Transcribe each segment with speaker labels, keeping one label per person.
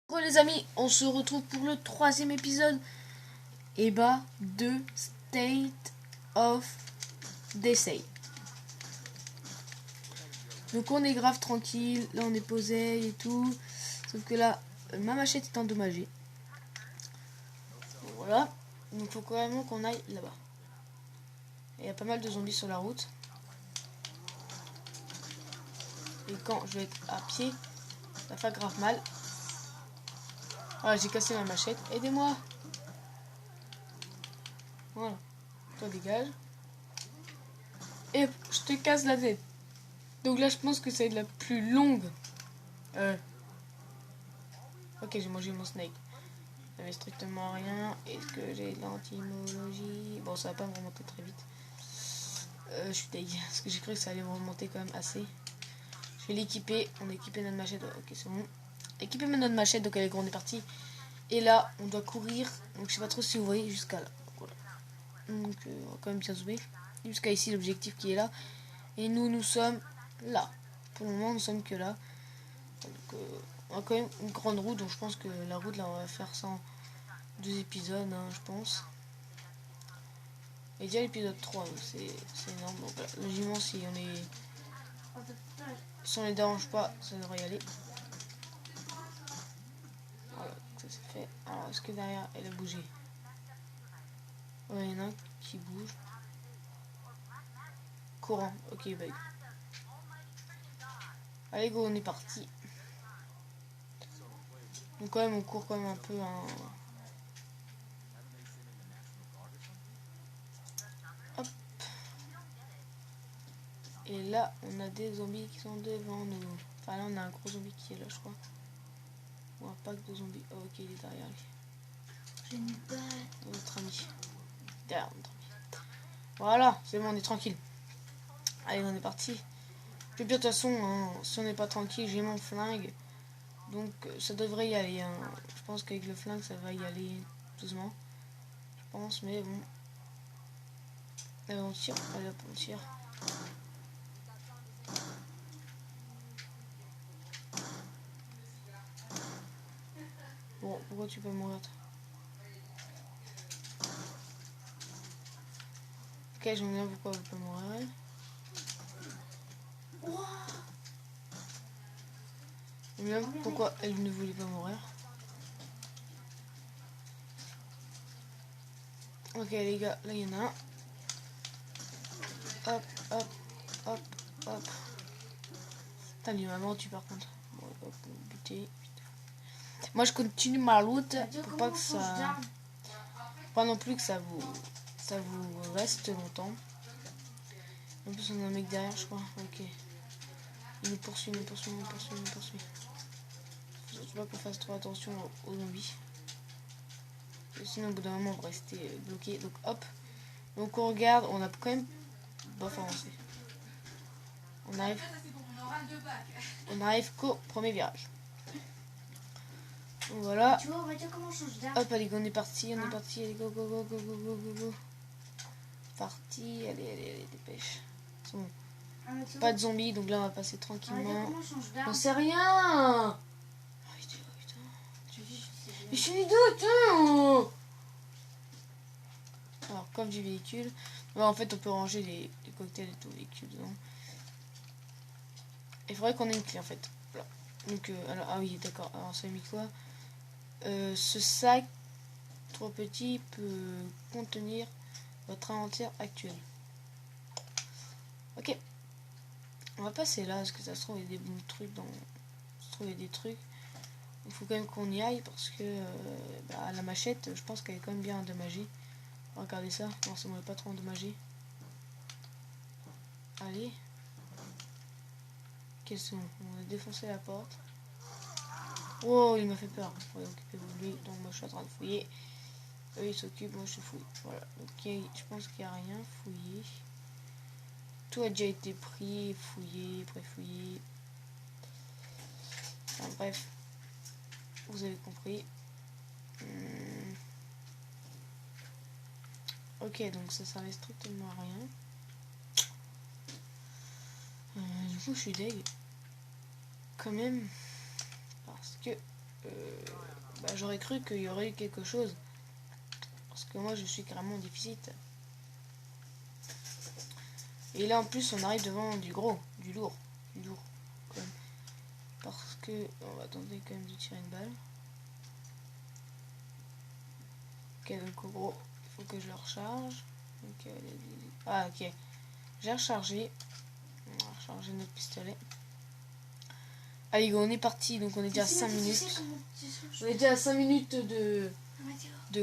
Speaker 1: Bon les amis, on se retrouve pour le troisième épisode de State of Decay. Donc on est grave tranquille, là on est posé et tout. Sauf que là, ma machette est endommagée. Voilà, donc faut quand même qu'on aille là-bas. Il y a pas mal de zombies sur la route. Et quand je vais être à pied, ça fait grave mal. Voilà, j'ai cassé ma machette. Aidez-moi. Voilà. Toi dégage. Et je te casse la tête. Donc là je pense que c'est la plus longue. Ok, j'ai mangé mon snake. Ça n'avait strictement rien. Est-ce que j'ai de l'antimologie? Bon, ça va pas me remonter très vite. Je suis deg. Parce que j'ai cru que ça allait me remonter quand même assez. Je vais l'équiper. On a équipé notre machette. Ok, c'est bon. Équiper notre machette, donc elle est grande, est partie. Et là, on doit courir. Donc je sais pas trop si vous voyez jusqu'à là. Voilà. Donc on va quand même bien zoomer. Jusqu'à ici, l'objectif qui est là. Et nous sommes là. Pour le moment, nous sommes que là. Donc on a quand même une grande route. Donc je pense que la route, là, on va faire ça en 2 épisodes, hein, je pense. Et déjà l'épisode 3, donc c'est énorme. Donc là, logiquement, si on les dérange pas, ça devrait y aller. Voilà, ça c'est fait. Alors, est-ce que derrière, elle a bougé? Ouais, il y en a un qui bouge. Courant, ok, bug. Allez, go, on est parti. Donc quand même, on court quand même un peu. Hein. Hop. Et là, on a des zombies qui sont devant nous. Enfin, là, on a un gros zombie qui est là, je crois. Ou un pack de zombies. Oh, ok, il est derrière lui.
Speaker 2: J'ai une balle.
Speaker 1: Notre ami. Derrière notre ami. Voilà, c'est bon, on est tranquille. Allez, on est parti. Puis bien, de toute façon, hein, si on n'est pas tranquille, j'ai mon flingue. Donc, ça devrait y aller. Hein. Je pense qu'avec le flingue, ça va y aller doucement. Je pense, mais bon. Allez, on tire. Allez, hop, on tire. Bon, pourquoi tu peux mourir toi? Ok, j'aime bien pourquoi elle peut mourir. J'aime bien pourquoi elle ne voulait pas mourir. Ok, les gars, là, il y en a un. Hop, hop, hop, hop. Putain, lui m'a menti par contre. Bon, hop, buter. Moi, je continue ma route pour pas que ça... Pas non plus que ça vous reste longtemps. En plus, on a un mec derrière, je crois. Ok. Il nous poursuit, il nous poursuit, il nous poursuit, il nous poursuit. Je sais pas qu'on fasse trop attention aux zombies. Sinon, au bout d'un moment, on va rester bloqué. Donc, hop. Donc, on regarde. On a quand même bof avancé. On arrive qu'au premier virage. Donc, voilà.
Speaker 2: Tu vois, on va dire comment on change d'arme.
Speaker 1: Hop, allez, on est parti. On est parti. Allez, go, go, go, go, go, go, go, go. Parti. Allez, allez, allez, dépêche. C'est bon. Pas de zombies, donc là on va passer tranquillement. On sait rien. Mais je suis une doute. Alors, coffre du véhicule. Là, en fait, on peut ranger les cocktails et tout le véhicule dedans. Il faudrait qu'on ait une clé en fait. Voilà. Donc, alors, ah oui, d'accord. Alors, ça a mis quoi? Ce sac trop petit peut contenir votre inventaire actuel. Ok. On va passer là, parce que ça se trouve, il y a des bons trucs dans. Ça se trouve, il y a des trucs. Il faut quand même qu'on y aille parce que la machette, je pense qu'elle est quand même bien endommagée. Regardez ça, non, ça m'aurait pas trop endommagé. Allez. Quels sont? On a défoncé la porte. Oh, il m'a fait peur. Ouais, occupez-vous de lui. Donc moi je suis en train de fouiller. Eux ils s'occupent, moi je fouille. Voilà. Donc je pense qu'il n'y a rien. Fouillé. Tout a déjà été pris, fouillé, préfouillé. Enfin bref. Vous avez compris. Ok, donc ça servait strictement à rien. Du coup, je suis deg. Quand même. Parce que bah, j'aurais cru qu'il y aurait eu quelque chose. Parce que moi je suis carrément en déficit. Et là en plus on arrive devant du lourd. Quand même. Parce que on va tenter quand même de tirer une balle. Ok, donc en gros il faut que je le recharge. Ok, ah ok. J'ai rechargé. On va recharger notre pistolet. Allez go, on est parti, donc on est déjà à 5 minutes. On est déjà à 5 minutes de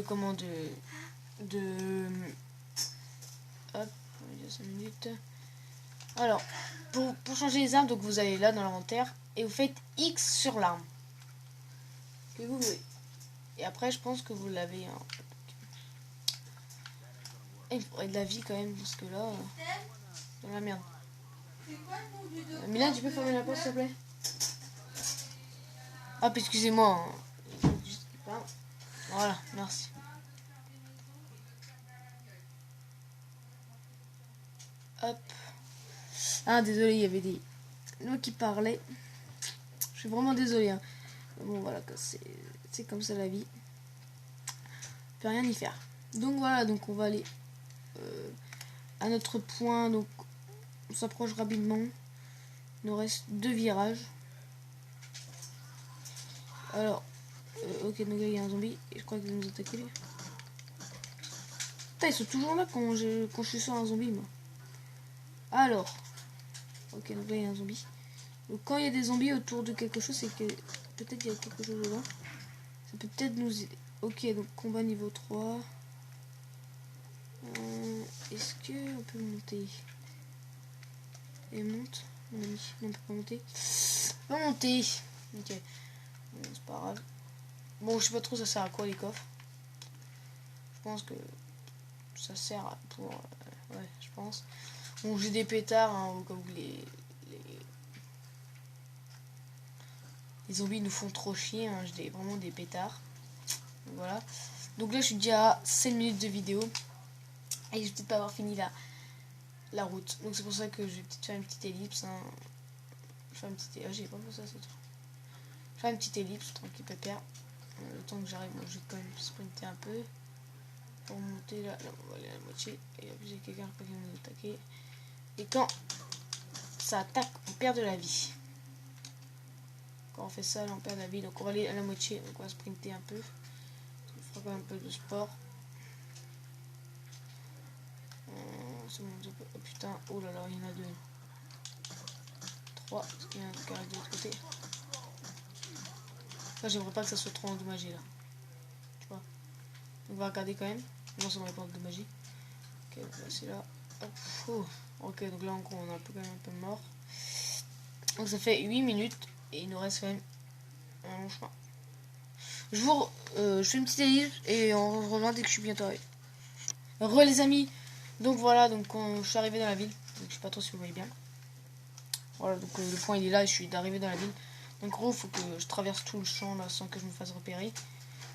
Speaker 1: comment hop, on est déjà à 5 minutes. Alors, pour changer les armes, donc vous allez là dans l'inventaire et vous faites X sur l'arme que vous voulez. Et après, je pense que vous l'avez. Hein. Et il faudrait de la vie quand même, parce que là, c'est la merde. Milan, tu peux fermer la porte s'il te plaît? Hop, excusez-moi. Voilà, merci. Hop. Ah, désolé, il y avait des mots qui parlaient. Je suis vraiment désolé. Hein. Bon, voilà, c'est comme ça la vie. On peut rien y faire. Donc voilà, donc on va aller à notre point. Donc on s'approche rapidement. Il nous reste 2 virages. Alors, ok, donc là il y a un zombie. Et je crois qu'il va nous attaquer lui. Putain, ils sont toujours là quand je suis sur un zombie, moi. Alors, ok, donc là il y a un zombie. Donc quand il y a des zombies autour de quelque chose, c'est que peut-être il y a quelque chose dedans. Ça peut peut-être nous aider. Ok, donc combat niveau 3. Est-ce que on peut monter? Et monte, mon ami. Non, on peut pas monter. On peut monter. Ok. Bon, c'est pas grave. Bon, je sais pas trop ça sert à quoi les coffres. Je pense que ça sert pour... ouais, je pense. Bon, j'ai des pétards, hein, au cas où les zombies nous font trop chier. Hein, j'ai vraiment des pétards. Donc, voilà. Donc là, je suis déjà à 7 minutes de vidéo. Et je vais peut-être pas avoir fini la route. Donc c'est pour ça que je vais peut-être faire une petite ellipse. Hein. Faire une petite... Ah, j'ai pas fait ça, c'est tout. Faire une petite ellipse, tranquille, pépère. Le temps que j'arrive, moi je vais quand même sprinter un peu. Pour monter là, on va aller à la moitié. Et là, j'ai quelqu'un qui va nous attaquer. Et quand ça attaque, on perd de la vie. Quand on fait ça, là, on perd de la vie. Donc on va aller à la moitié. Donc on va sprinter un peu. On fera quand même un peu de sport. Oh putain, oh là là, il y en a 2. 3, parce qu'il y a un qui arrive de l'autre côté. Là, j'aimerais pas que ça soit trop endommagé là. Tu vois. On va regarder quand même. Non, ça m'aurait pas endommagé. Ok, donc là, c'est là. Hop. Oh. Ok, donc là, en gros, on est quand même un peu mort. Donc ça fait 8 minutes. Et il nous reste quand même un long chemin. Je fais une petite ellipse et on se rejoint dès que je suis bientôt arrivé. Les amis. Donc voilà, donc je suis arrivé dans la ville. Donc, je sais pas trop si vous voyez bien. Voilà, donc le point il est là et je suis arrivé dans la ville. Donc en gros, il faut que je traverse tout le champ là sans que je me fasse repérer.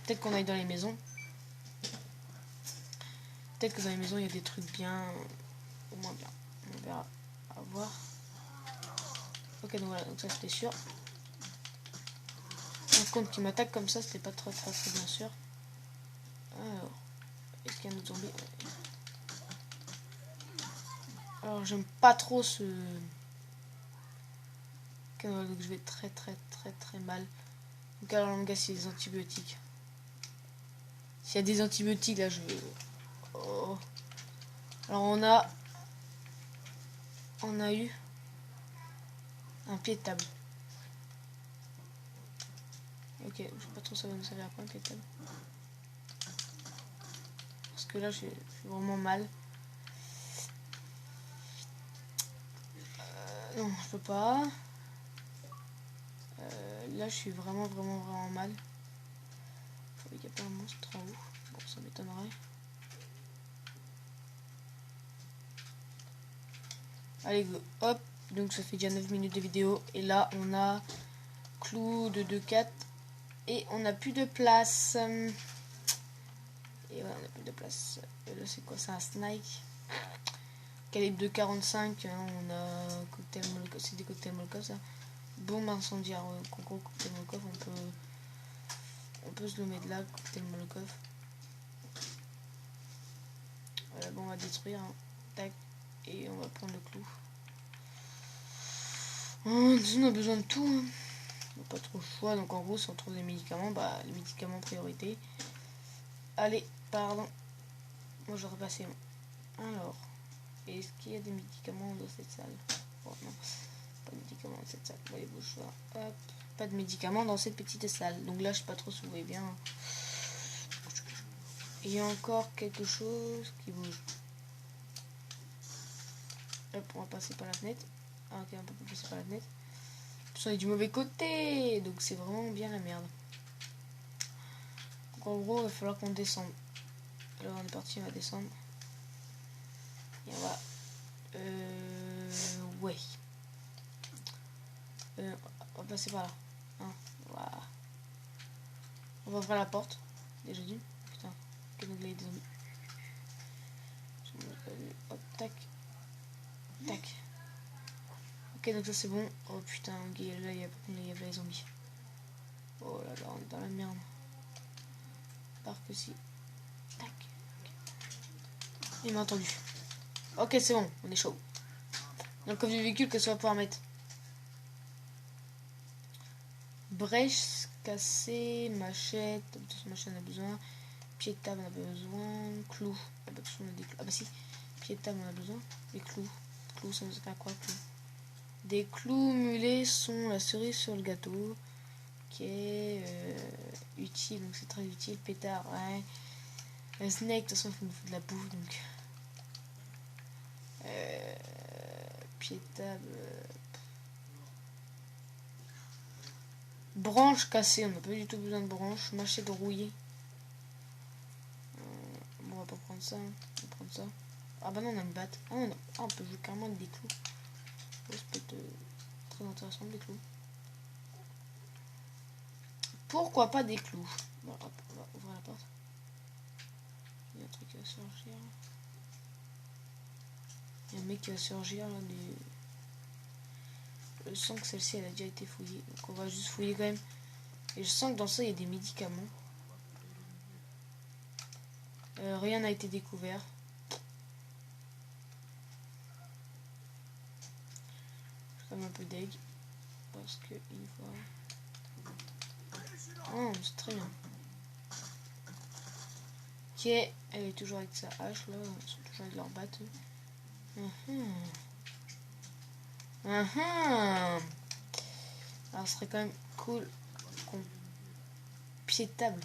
Speaker 1: Peut-être qu'on aille dans les maisons. Peut-être que dans les maisons il y a des trucs bien, au moins bien. On verra, à voir. Ok, donc voilà, donc ça c'était sûr. Par contre, qui m'attaque comme ça, c'était pas très bien sûr. Alors, est-ce qu'il y a un autre zombie? Ouais. Alors, j'aime pas trop ce... Ok, donc je vais très mal. Donc alors, mon gars, c'est des antibiotiques. S'il y a des antibiotiques, là, je vais... Oh. Alors, on a eu un pied de table. Ok, je sais pas trop ça va nous servir à quoi un pied de table. Parce que là, je suis vraiment mal. Non, je peux pas. Là, je suis vraiment mal. Il n'y a pas un monstre en haut. Bon, ça m'étonnerait. Allez, go. Hop. Donc, ça fait déjà 9 minutes de vidéo. Et là, on a clou de 2-4. Et on n'a plus de place. Et ouais, on n'a plus de place. Et là, c'est quoi? C'est un snake. Calibre de 45. On a cocktail molotov. C'est des cocktails molotov, ça. Bombe incendiaire. Ouais. En gros, cocktail molotov, on peut on peut se le mettre là, cocktail Molotov. Voilà, bon, on va détruire. Hein. Tac. Et on va prendre le clou. On a besoin de tout. Hein. On n'a pas trop le choix. Donc en gros, si on trouve des médicaments, bah les médicaments priorité. Allez, pardon. Moi j'aurais passé. Alors, est-ce qu'il y a des médicaments dans cette salle? Oh non, pas de médicaments dans cette salle. Allez, bouge ça. Hop. Pas de médicaments dans cette petite salle. Donc là, je sais pas trop si vous voyez bien. Il y a encore quelque chose qui bouge. Hop, on va passer par la fenêtre. Ah, ok, on peut pas passer par la fenêtre. On est du mauvais côté. Donc c'est vraiment bien la merde. Donc en gros, il va falloir qu'on descende. Alors on est parti, on va descendre. Et on va... ouais. On va passer par là. Hein, voilà. On va ouvrir la porte. Déjà dit. Putain. Ok, donc là il y a des zombies. Hop, tac. Tac. Ok, donc ça c'est bon. Oh putain, là il y a les zombies. Oh là là, on est dans la merde. Par que si. Tac. Il m'a entendu. Ok, c'est bon, on est chaud. Donc comme du véhicule, qu'est-ce qu'on va pouvoir mettre? Brèche cassée, machette, machette on a besoin. Pied de table on a besoin. Clous. Ah bah, on a des clous. Ah bah si, pied de table on a besoin. Des clous. Clous, ça nous sert à quoi, clous? Des clous mulets sont la cerise sur le gâteau. Qui est utile, donc c'est très utile. Pétard, ouais. Le snake, de toute façon, il faut nous foutre de la bouffe, donc. Pied de table. Branche cassée, on n'a pas du tout besoin de branche. Machette rouillée. Bon, on va pas prendre ça. Hein. On va prendre ça. Ah bah non, on a une batte. Ah, non. Ah, on peut jouer carrément avec des clous. Ça peut être très intéressant, des clous. Pourquoi pas des clous? Bon, hop, on va ouvrir la porte. Il y a un truc qui va surgir. Il y a un mec qui va surgir là. Je sens que celle-ci elle a déjà été fouillée. Donc on va juste fouiller quand même. Et je sens que dans ça il y a des médicaments. Rien n'a été découvert. Je suis quand même un peu deg. Parce que une fois. Oh, c'est très bien. Ok, elle est toujours avec sa hache là. Ils sont toujours avec leur batte. Alors ce serait quand même cool qu'on pied de table.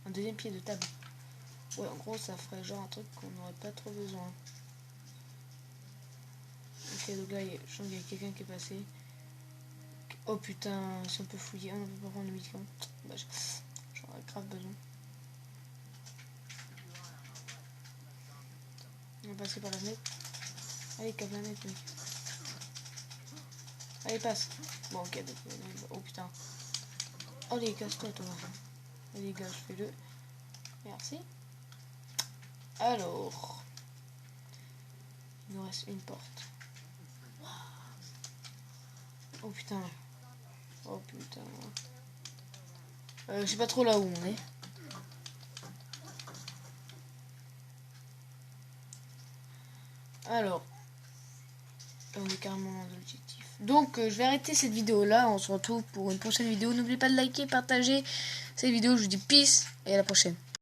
Speaker 1: Un deuxième pied de table. Ouais, en gros ça ferait genre un truc qu'on n'aurait pas trop besoin. Ok, donc là je sens qu'il y a quelqu'un qui est passé. Oh putain, si on peut fouiller, on ne peut pas prendre le médicament. Bah, j'aurais grave besoin. On va passer par la fenêtre. Allez, casse la fenêtre, mec. Allez, passe. Bon, ok, donc, oh putain. Allez, casse-toi, toi. Allez, gars, je fais le. Merci. Alors. Il nous reste une porte. Oh putain. Oh putain. Je sais pas trop là où on est. Alors. On est carrément dans l'objectif. Donc je vais arrêter cette vidéo là. On se retrouve pour une prochaine vidéo. N'oubliez pas de liker, partager cette vidéo. Je vous dis peace et à la prochaine.